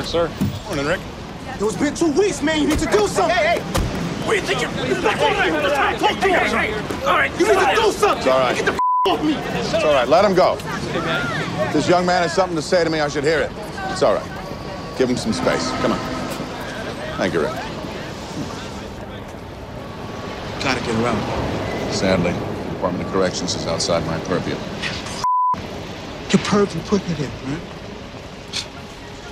sir. Morning, Rick. It's been 2 weeks, man. You need to do something. Hey! What do you think you're... Talk to him! All right, You need to do something. It's all right. Get the off me. It's all right. Let him go. If this young man has something to say to me, I should hear it. It's all right. Give him some space. Come on. Thank you, Rick. Gotta get around. Sadly, the Department of Corrections is outside my purview. Your purview putting it in, man.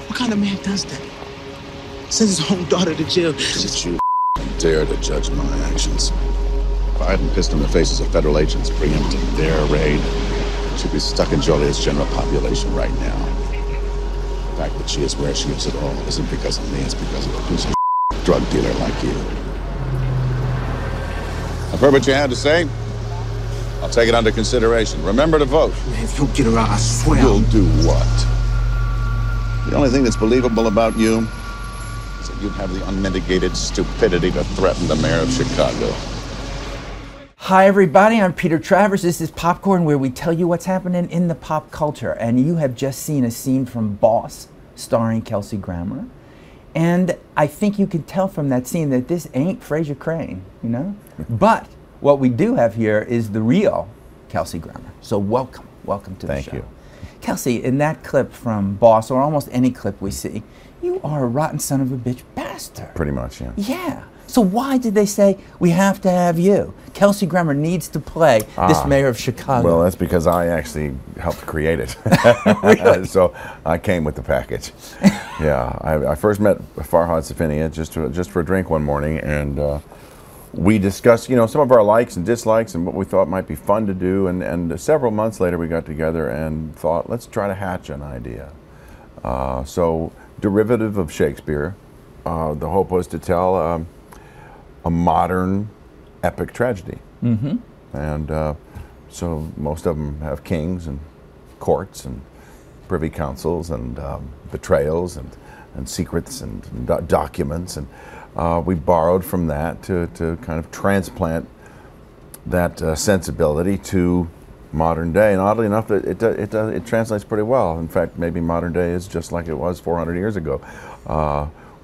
What kind of man does that? Sends his own daughter to jail. Did you dare to judge my actions? If I hadn't pissed in the faces of federal agents preempting their raid, she'd be stuck in Joliet's general population right now. The fact that she is where she is at all isn't because of me, it's because of a piece of drug dealer like you. I've heard what you had to say. I'll take it under consideration. Remember to vote. Man, if you don't get her out, I swear. You'll do what? The only thing that's believable about you is that you have the unmitigated stupidity to threaten the mayor of Chicago. Hi everybody, I'm Peter Travers. This is Popcorn, where we tell you what's happening in the pop culture. And you have just seen a scene from Boss, starring Kelsey Grammer. And I think you can tell from that scene that this ain't Frasier Crane, you know? But what we do have here is the real Kelsey Grammer. So welcome to the show. Thank you. Kelsey, in that clip from Boss, or almost any clip we see, you are a rotten son of a bitch bastard. Pretty much, yeah. Yeah. So why did they say, we have to have you? Kelsey Grammer needs to play this mayor of Chicago. Well, that's because I actually helped create it. Really? So I came with the package. Yeah, I first met Farhad Safinia just for a drink one morning, and we discussed, some of our likes and dislikes and what we thought might be fun to do. And several months later, we got together and thought, let's try to hatch an idea. So, derivative of Shakespeare, the hope was to tell a modern epic tragedy. Mm-hmm. And so most of them have kings and courts and privy councils and betrayals and secrets and documents. And we borrowed from that to kind of transplant that sensibility to modern day. And oddly enough, it translates pretty well. In fact, maybe modern day is just like it was 400 years ago.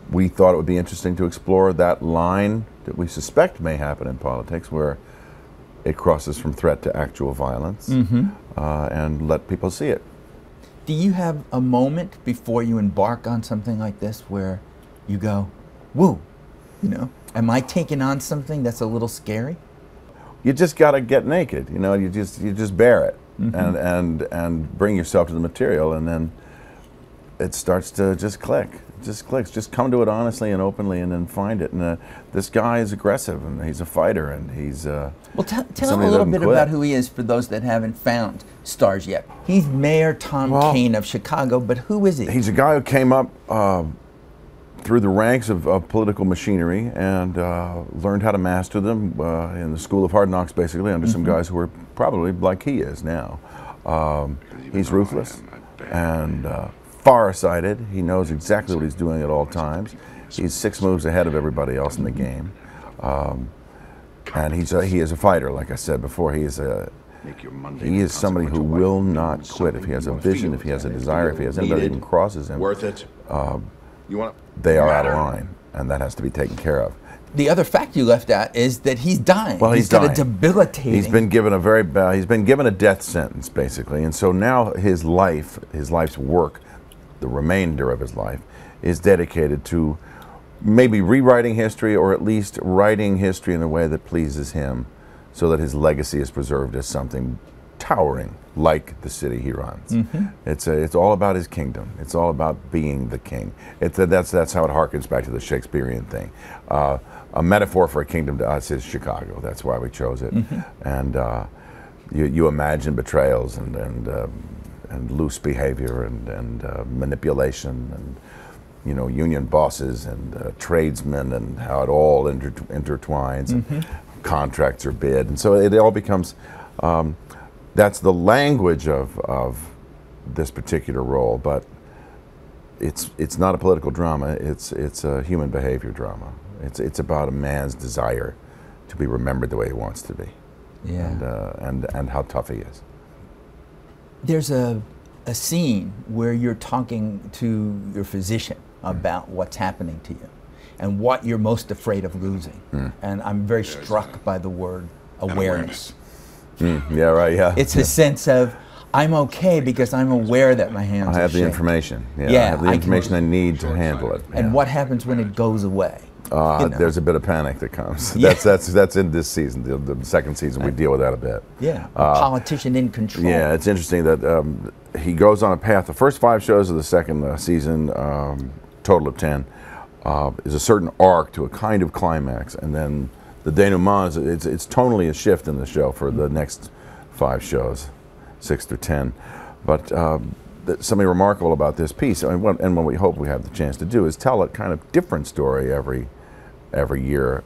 We thought it would be interesting to explore that line that we suspect may happen in politics, where it crosses from threat to actual violence, and let people see it. Do you have a moment before you embark on something like this where you go, whoa, am I taking on something that's a little scary? You just got to get naked, you just bear it, and bring yourself to the material, and then it starts to just click. It just clicks. Just come to it honestly and openly, and then find it. And this guy is aggressive, and he's a fighter, and he's well, tell a little bit about who he is for those that haven't found STARZ yet. He's Mayor Tom Keane of Chicago, but who is he? He's a guy who came up through the ranks of political machinery and learned how to master them in the school of hard knocks, basically, under some guys who were probably like he is now. He's ruthless and far-sighted. He knows exactly what he's doing at all times. He's 6 moves ahead of everybody else in the game. And he is a fighter, like I said before. He is somebody who will not quit. If he has a vision, if he has a desire, if he has anybody that even crosses him, they are out of line, and that has to be taken care of. The other fact you left out is that he's dying. Well, he's dying. Got a debilitating. He's been given a death sentence, basically, and so now his life's work, the remainder of his life, is dedicated to maybe rewriting history, or at least writing history in a way that pleases him, so that his legacy is preserved as something towering, like the city he runs. It's all about his kingdom. It's all about being the king. That's how it harkens back to the Shakespearean thing. A metaphor for a kingdom to us is Chicago. That's why we chose it. And you imagine betrayals and loose behavior and manipulation and union bosses and tradesmen, and how it all intertwines. And contracts are bid, and so it all becomes. That's the language of this particular role, but it's not a political drama. It's a human behavior drama. It's about a man's desire to be remembered the way he wants to be, and how tough he is. There's a scene where you're talking to your physician, about what's happening to you and what you're most afraid of losing. And I'm very struck by the word awareness. Yeah, right, yeah. It's a sense of, I'm okay because I'm aware that my hands I have are the shaking. information. Yeah, Yeah, I have the information I need to handle it. And what happens when it goes away? You know? There's a bit of panic that comes. Yeah. That's in this season. The second season, we deal with that a bit. Yeah, a politician in control. Yeah, it's interesting that he goes on a path. The first 5 shows of the second season, total of 10, is a certain arc to a kind of climax, and then the denouement, it's tonally a shift in the show for the next 5 shows, 6 through 10. But something remarkable about this piece, and what we hope we have the chance to do, is tell a kind of different story every year,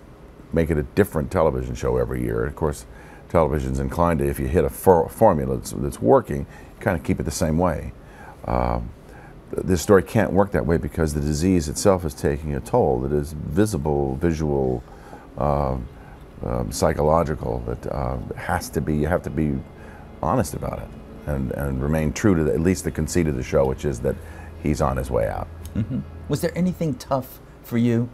make it a different television show every year. Of course, television's inclined to, if you hit a formula that's working, you kind of keep it the same way. This story can't work that way because the disease itself is taking a toll that is visible, visual, psychological, that has to be, you have to be honest about it and remain true to at least the conceit of the show, which is that he's on his way out. Was there anything tough for you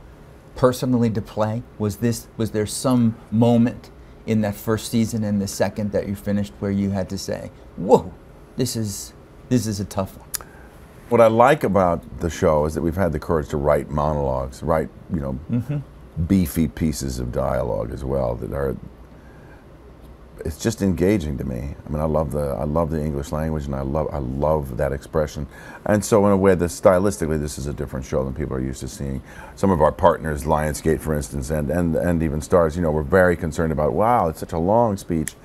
personally to play? Was there some moment in that first season and the second that you finished where you had to say, whoa, this is a tough one? What I like about the show is that we've had the courage to write monologues, write, beefy pieces of dialogue as well that are, it's just engaging to me. I mean, I love the English language, and I love that expression. And so in a way, stylistically, this is a different show than people are used to seeing. Some of our partners, Lionsgate, for instance, and even STARZ, we're very concerned about, wow, it's such a long speech.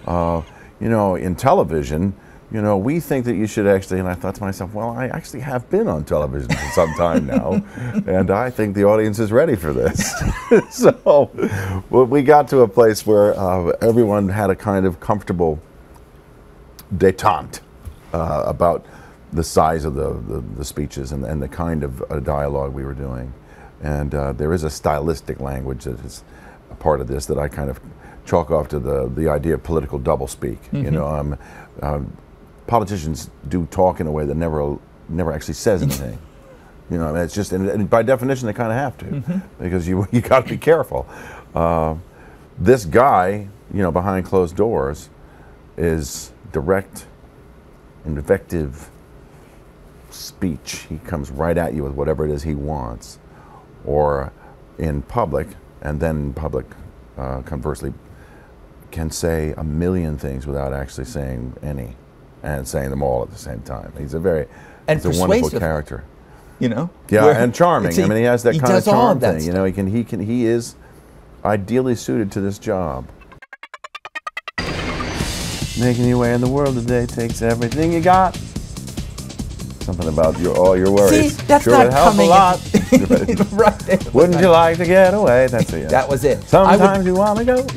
In television, we think that you should actually, and I thought to myself, well, I actually have been on television for some time now, and I think the audience is ready for this. So we got to a place where everyone had a kind of comfortable détente about the size of the speeches and the kind of dialogue we were doing. And there is a stylistic language that is a part of this that I kind of chalk off to the idea of political doublespeak. Politicians do talk in a way that never actually says anything. It's just, and by definition, they kind of have to, because you got to be careful. This guy, behind closed doors, is direct, invective speech. He comes right at you with whatever it is he wants, or in public, and then in public, conversely, can say a million things without actually saying any. And saying them all at the same time. He's a wonderful character. Yeah, and charming. I mean, he has that kind of charm thing. He is ideally suited to this job. Making your way in the world today takes everything you got. Something about all your worries. See, that's sure not would help coming a lot. Right. Wouldn't you like to get away? That's it. That was it. Sometimes you want to go.